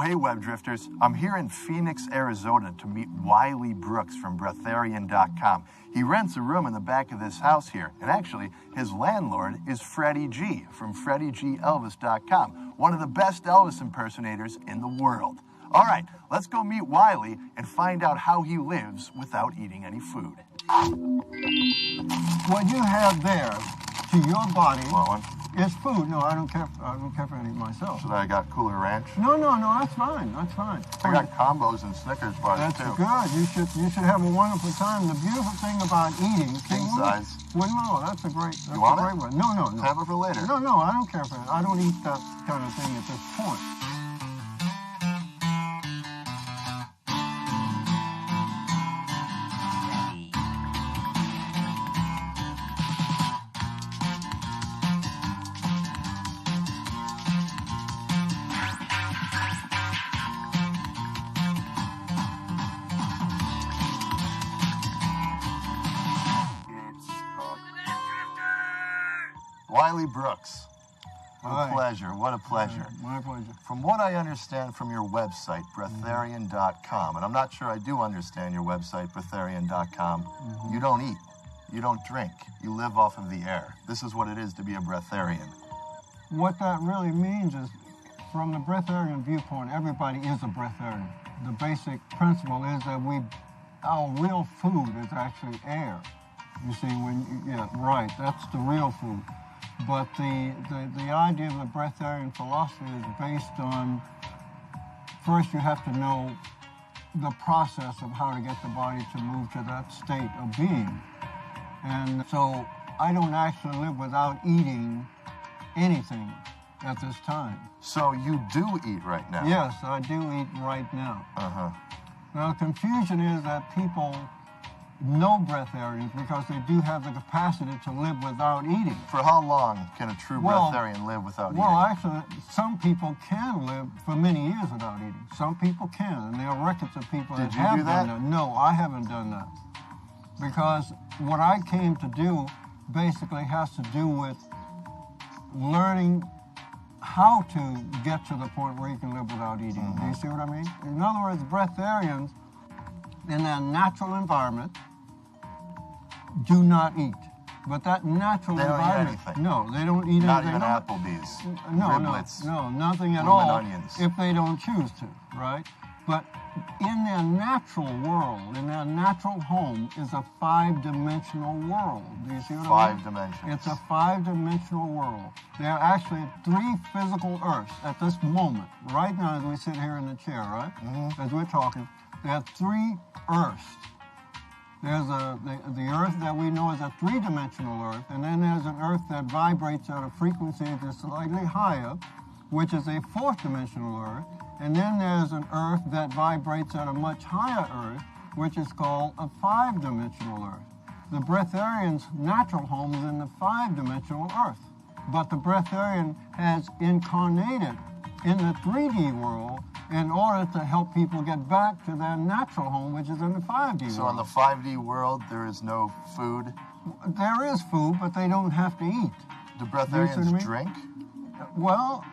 hey, Web Drifters. I'm here in Phoenix, Arizona to meet Wiley Brooks from Breatharian.com. He rents a room in the back of this house here, and actually, his landlord is Freddie G from FreddieGElvis.com, one of the best Elvis impersonators in the world. All right, let's go meet Wiley and find out how he lives without eating any food. What you have there to your body Want one? is food. No, I don't care for any myself. Should I got Cooler Ranch? No, that's fine. That's fine. I got combos and Snickers bars That's too. Good. You should have a wonderful time. The beautiful thing about eating, King size. Well, no, that's a great. You want great it? one. No. Have it for later. No, I don't care for it. I don't eat that kind of thing at this point. Wiley Brooks. What a Hi. pleasure. What a pleasure. My pleasure. From what I understand from your website, Breatharian.com, and I'm not sure I do understand your website, Breatharian.com, you don't eat, you don't drink, you live off of the air. This is what it is to be a breatharian. What that really means is, from the breatharian viewpoint, everybody is a breatharian. The basic principle is that our real food is actually air. You see, that's the real food. But the idea of the breatharian philosophy is based on, first you have to know the process of how to get the body to move to that state of being. And so I don't actually live without eating anything at this time. So you do eat right now? Yes, I do eat right now. Now, the confusion is that people know breatharians because they do have the capacity to live without eating. For how long can a true breatharian live without eating? Well, actually, some people can live for many years without eating. Some people can, and there are records of people that have done that. No, I haven't done that. Because what I came to do basically has to do with learning how to get to the point where you can live without eating. Do you see what I mean? In other words, breatharians in their natural environment do not eat. But that natural environment... They don't eat anything? No, they don't eat not anything. Not even Applebee's, riblets, no, nothing at blooming all. Onions. If they don't choose to, right? But in their natural world, in their natural home, is a five-dimensional world. Do you see what I mean? 5 dimensions. It's a five-dimensional world. There are actually 3 physical Earths at this moment. Right now, as we sit here in the chair, right? As we're talking, there are 3 Earths. There's the Earth that we know is a 3-dimensional Earth, and then there's an Earth that vibrates at a frequency just slightly higher, which is a 4th-dimensional Earth, and then there's an Earth that vibrates at a much higher Earth, which is called a 5-dimensional Earth. The breatharian's natural home is in the 5-dimensional Earth, but the breatharian has incarnated in the 3D world in order to help people get back to their natural home, which is in the 5D world. So in the 5D world, there is no food? There is food, but they don't have to eat. Do breatharians drink? Well,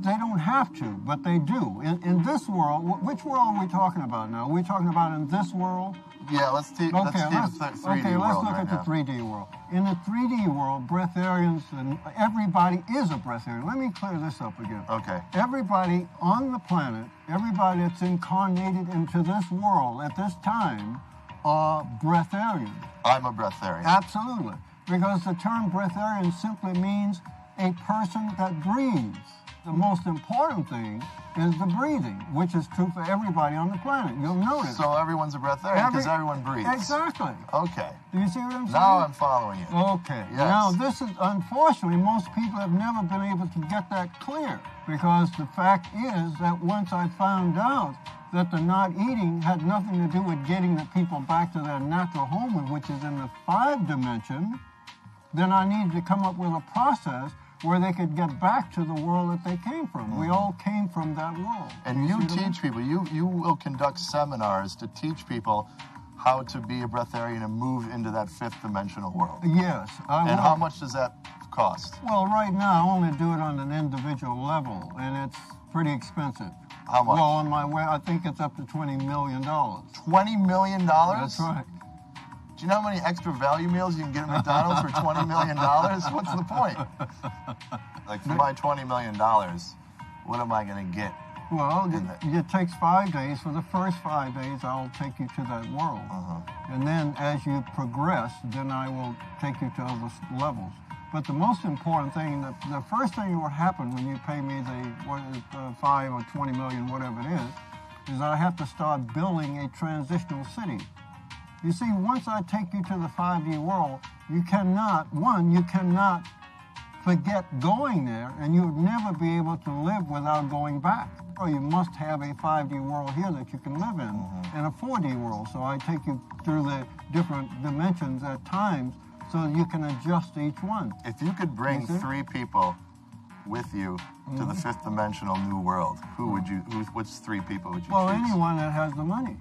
they don't have to, but they do. In this world, which world are we talking about now? Are we talking about in this world? Yeah, let's take the 3D let's look at the 3D world. In the 3D world, breatharians, and everybody is a breatharian. Let me clear this up again. Okay. Everybody on the planet, everybody that's incarnated into this world at this time are breatharians. I'm a breatharian. Absolutely. Because the term breatharian simply means a person that breathes. The most important thing is the breathing, which is true for everybody on the planet. You'll notice. So everyone's a breatharian because everyone breathes. Exactly. Okay. Do you see what I'm saying? Now I'm following you. Okay. Yes. Now this is, unfortunately, most people have never been able to get that clear, because the fact is that once I found out that the not eating had nothing to do with getting the people back to their natural home, which is in the 5 dimension, then I needed to come up with a process where they could get back to the world that they came from. We all came from that world. And you teach people, you will conduct seminars to teach people how to be a breatharian and move into that 5th dimensional world. Yes. And how much does that cost? Well, right now I only do it on an individual level, and it's pretty expensive. How much? Well, on my way, I think it's up to $20 million. $20 million? That's right. Do you know how many extra value meals you can get at McDonald's for $20 million? What's the point? Like, for my $20 million, what am I going to get? Well, it takes 5 days. For the first 5 days, I'll take you to that world. And then as you progress, then I will take you to other levels. But the most important thing, the first thing that will happen when you pay me the 5 or 20 million, whatever it is I have to start building a transitional city. You see, once I take you to the 5D world, you cannot forget going there, and you would never be able to live without going back. Or you must have a 5D world here that you can live in, and a 4D world. So I take you through the different dimensions at times so that you can adjust to each one. If you could bring 3 people with you to the 5th dimensional new world, which 3 people would you choose? Well, anyone that has the money.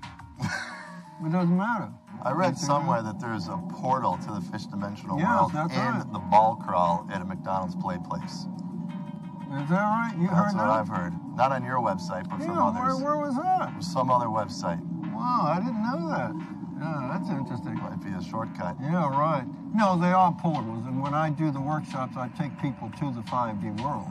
It doesn't matter. I read somewhere that there's a portal to the 5th dimensional world that's in right. the ball crawl at a McDonald's play place. Is that right? You heard that? That's what I've heard. Not on your website, but from others. Where was that? Some other website. Wow, I didn't know that. Yeah, that's interesting. Might be a shortcut. Yeah, right. No, they are portals, and when I do the workshops, I take people to the 5D world.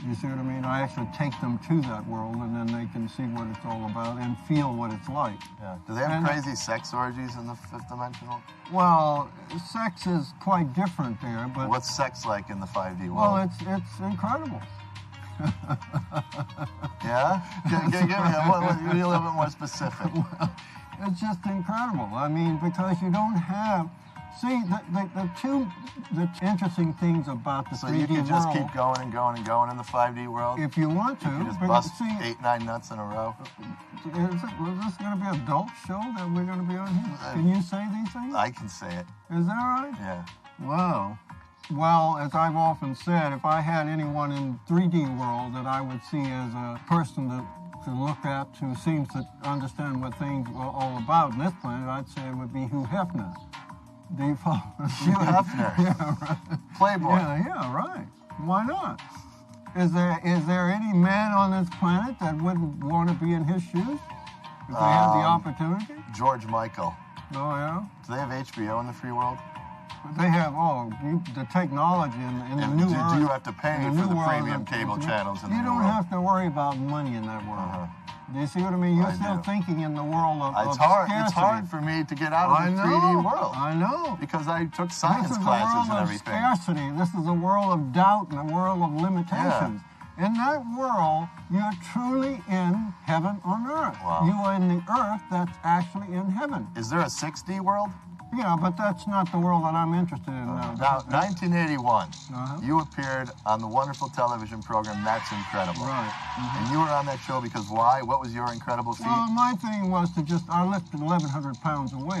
You see what I mean? I actually take them to that world, and then they can see what it's all about and feel what it's like. Yeah. Do they have crazy sex orgies in the 5th dimensional? Well, sex is quite different there, but... What's sex like in the 5D world? Well, it's incredible. Yeah? Give me a little bit more specific. Well, it's just incredible. I mean, because you don't have... See, the interesting things about the 3D world... So you can just keep going and going and going in the 5D world? If you want to. You can just bust 8, 9 nuts in a row? Is this going to be an adult show that we're going to be on here? Can you say these things? I can say it. Is that right? Yeah. Wow. Well, as I've often said, if I had anyone in 3D world that I would see as a person to look at who seems to understand what things are all about in this planet, I'd say it would be Hugh Hefner. Do you follow? Hugh Hefner. Yeah, right. Playboy. Yeah, right. Why not? Is there any man on this planet that wouldn't want to be in his shoes if they had the opportunity? George Michael. Oh, yeah? Do they have HBO in the free world? They have, the technology in the new world. Do you have to pay for the premium cable channels in the new world? You don't have to worry about money in that world. Do you see what I mean? You're still thinking in the world of scarcity. It's hard for me to get out of the 3D world. I know. Because I took science classes and everything. Scarcity. This is a world of doubt and a world of limitations. Yeah. In that world, you're truly in heaven on earth. Wow. You are in the earth that's actually in heaven. Is there a 6D world? Yeah, but that's not the world that I'm interested in now. Now, 1981, you appeared on the wonderful television program That's Incredible. Right. And you were on that show because why? What was your incredible feat? Well, my thing was I lifted 1,100 pounds of weight.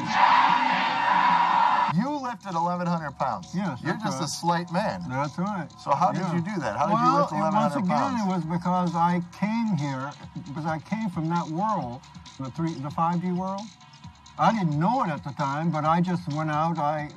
You lifted 1,100 pounds? Yes. You're just a slight man. That's right. So how did you do that? How did you lift 1,100 pounds? Once again, it was because I came here, because I came from that world, the 5D world. I didn't know it at the time, but I just went out. I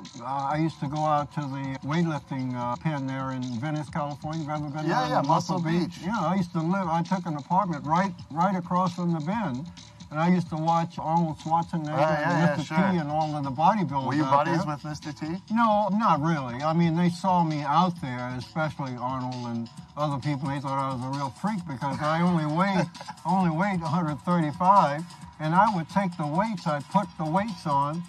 used to go out to the weightlifting pen there in Venice, California. You've ever been there? Yeah, Muscle Beach. Yeah, I used to live. I took an apartment right across from the Bend, and I used to watch Arnold Schwarzenegger and Mr. T and all of the bodybuilders. Were you buddies with Mr. T? No, not really. I mean, they saw me out there, especially Arnold and other people. They thought I was a real freak because I only weighed 135. And I would take the weights, I'd put the weights on,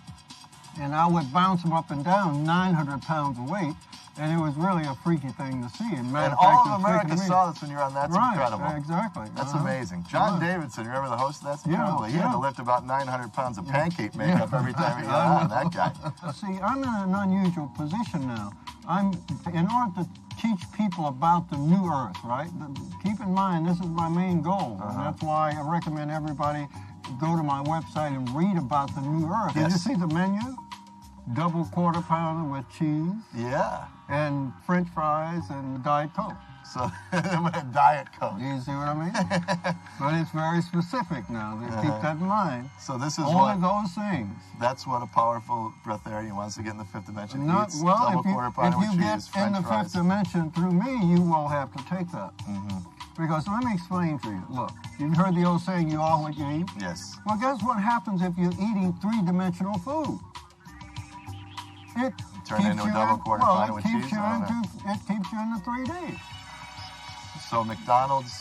and I would bounce them up and down, 900 pounds of weight, and it was really a freaky thing to see. And all of America saw this when you were on That's Incredible. Right, exactly. That's amazing. John Davidson, remember the host of That's Incredible? He had to lift about 900 pounds of pancake makeup every time he got on, that guy. See, I'm in an unusual position now. In order to teach people about the new earth, right? Keep in mind, this is my main goal, and that's why I recommend everybody go to my website and read about the new earth. Did you see the menu? Double quarter pounder with cheese. Yeah. And French fries and Diet Coke. So, Diet Coke. You see what I mean? But it's very specific now. Keep that in mind. So this is only those things. That's what a powerful breatharian wants to get in the 5th dimension. Eats well, double quarter pounder with cheese, if you get in the 5th dimension through me, you will have to take that. Because let me explain to you. Look, you've heard the old saying, you are what you eat? Yes. Well, guess what happens if you're eating three-dimensional food? It Turn into a double quarter pounder with cheese? It keeps you in the 3 days. So McDonald's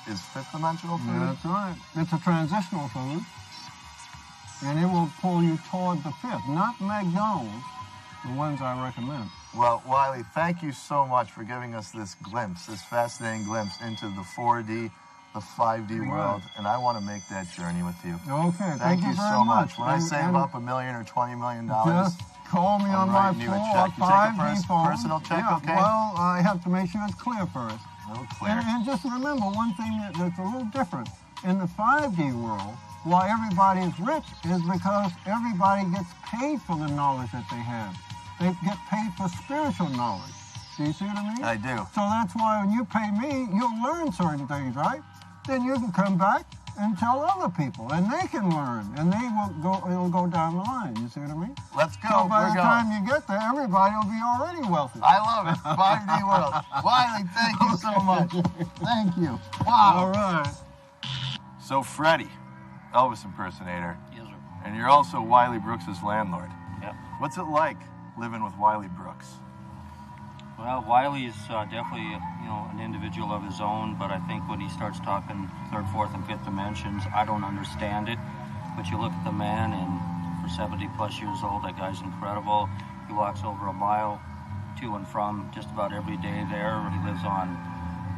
is fifth-dimensional food? That's right. It's a transitional food. And it will pull you toward the fifth, not McDonald's, the ones I recommend. Well, Wiley, thank you so much for giving us this glimpse, this fascinating glimpse into the 4D, the 5D world, and I want to make that journey with you. Okay, Thank you very so much. When I And save up $1 million or $20 million, just call me on my writing you a check. You take a 5D phone. personal check, Yeah, okay? well, I have to make sure it's clear first. A little clear. And just remember one thing that's a little different. In the 5D world, why everybody is rich is because everybody gets paid for the knowledge that they have. They get paid for spiritual knowledge. Do you see what I mean? I do. So that's why when you pay me, you'll learn certain things, right? Then you can come back and tell other people, and they can learn, and it'll go down the line. You see what I mean? Let's go. So by We're the going. time you get there, everybody will be already wealthy. I love it. 5D world. Wiley, thank you so much. Thank you. Wow. All right. So Freddie, Elvis impersonator, Yes, sir. and you're also Wiley Brooks' landlord. Yeah. What's it like living with Wiley Brooks? Well, Wiley's definitely, an individual of his own, but I think when he starts talking third, fourth, and fifth dimensions, I don't understand it. But you look at the man, and for 70 plus years old, that guy's incredible. He walks over a mile to and from just about every day there. He lives on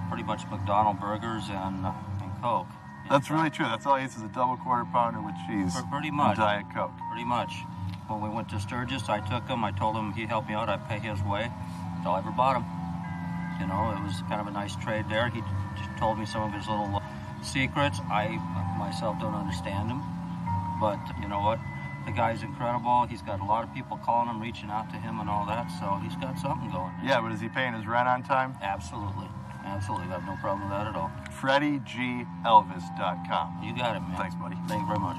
pretty much McDonald's burgers and Coke. That's really true. That's all he eats is a double quarter pounder with cheese. Pretty much. And Diet Coke. Pretty much. When we went to Sturgis, I took him. I told him he'd help me out. I'd pay his way until I ever bought him. It was kind of a nice trade there. He just told me some of his little secrets. I myself don't understand him. But you know what? The guy's incredible. He's got a lot of people calling him, reaching out to him and all that. So he's got something going. Yeah, but is he paying his rent on time? Absolutely. Absolutely. I have no problem with that at all. FreddieGElvis.com. You got it, man. Thanks, buddy. Thank you very much.